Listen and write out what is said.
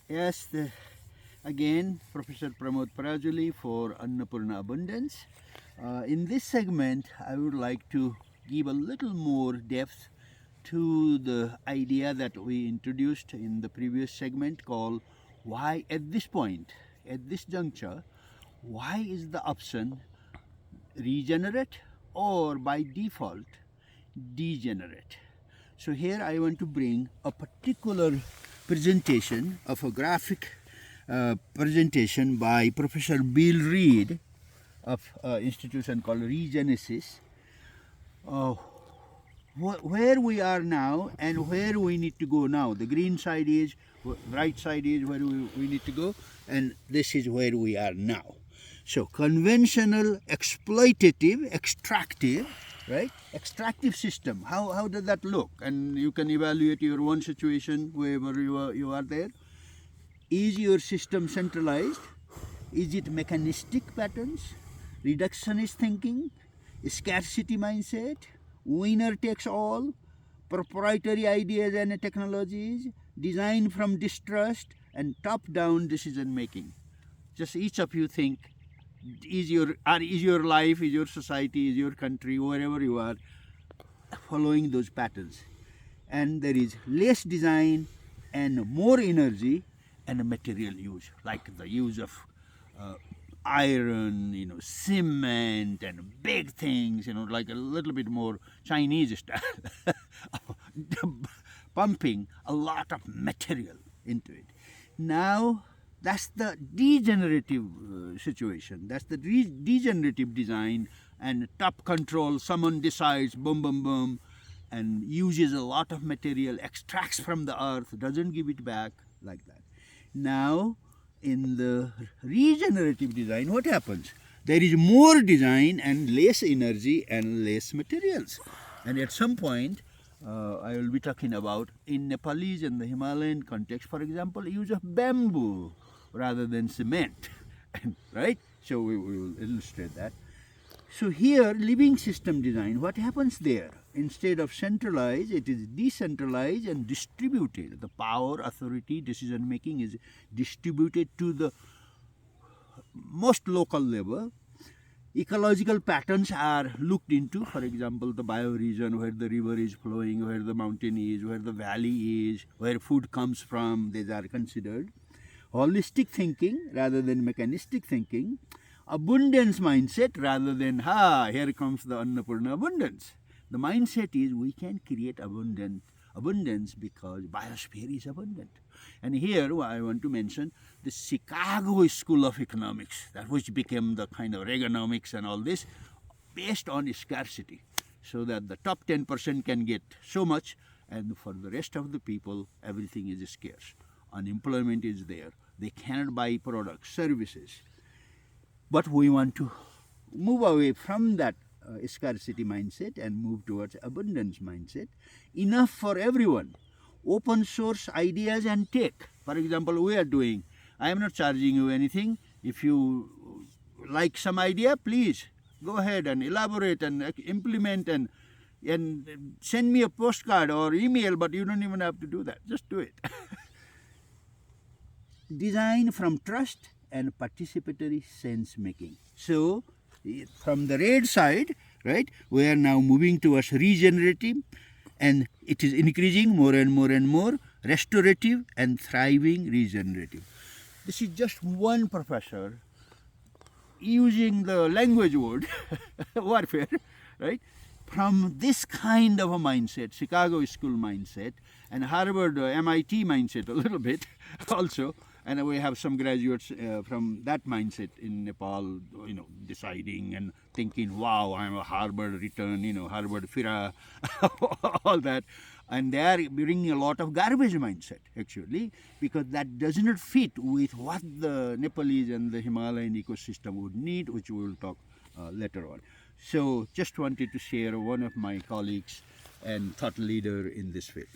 Yes, again, Professor Pramod Parajuli for Annapurna Abundance. In this segment, I would like to give a little more depth to the idea that we introduced in the previous segment called why at this point, at this juncture, why is the option regenerate or by default degenerate? So here I want to bring a particular presentation of a graphic presentation by Professor Bill Reed of an institution called Regenesis, uh, where we are now and where we need to go now. The green side is, right side is where we need to go, and this is where we are now. So conventional, exploitative, extractive, right? Extractive system. How does that look? And you can evaluate your own situation wherever you are there. Is your system centralized? Is it mechanistic patterns, reductionist thinking, scarcity mindset, winner takes all, proprietary ideas and technologies, design from distrust, and top-down decision making? Just each of you think, is your life, is your society, is your country, wherever you are, following those patterns? And there is less design and more energy and material use, like the use of iron, cement and big things, like a little bit more Chinese style, pumping a lot of material into it. Now, that's the degenerative situation. That's the degenerative design and top control. Someone decides, boom, boom, boom, and uses a lot of material, extracts from the earth, doesn't give it back, like that. Now, in the regenerative design, what happens? There is more design and less energy and less materials. And at some point, I will be talking about in Nepalese and the Himalayan context, for example, use of bamboo rather than cement, right? So we will illustrate that. So here, living system design, what happens there? Instead of centralized, it is decentralized and distributed. The power, authority, decision making is distributed to the most local level. Ecological patterns are looked into, for example, the bioregion, where the river is flowing, where the mountain is, where the valley is, where food comes from, these are considered. Holistic thinking rather than mechanistic thinking. Abundance mindset rather than, here comes the Annapurna abundance. The mindset is we can create abundance because biosphere is abundant. And here I want to mention the Chicago School of Economics, that which became the kind of Reaganomics and all this, based on scarcity, so that the top 10% can get so much, and for the rest of the people, everything is scarce. Unemployment is there. They cannot buy products, services. But we want to move away from that scarcity mindset and move towards abundance mindset. Enough for everyone. Open source ideas and tech. For example, we are doing, I am not charging you anything. If you like some idea, please go ahead and elaborate and implement and send me a postcard or email, but you don't even have to do that. Just do it. Design from trust and participatory sense making. So, from the red side, right, we are now moving towards regenerative, and it is increasing more and more and more, restorative and thriving regenerative. This is just one professor using the language word, warfare, right, from this kind of a mindset, Chicago School mindset, and Harvard, MIT mindset a little bit also. And we have some graduates from that mindset in Nepal, deciding and thinking, wow, I'm a Harvard return, Harvard Fira, all that. And they are bringing a lot of garbage mindset, actually, because that does not fit with what the Nepalese and the Himalayan ecosystem would need, which we will talk later on. So just wanted to share one of my colleagues and thought leader in this field.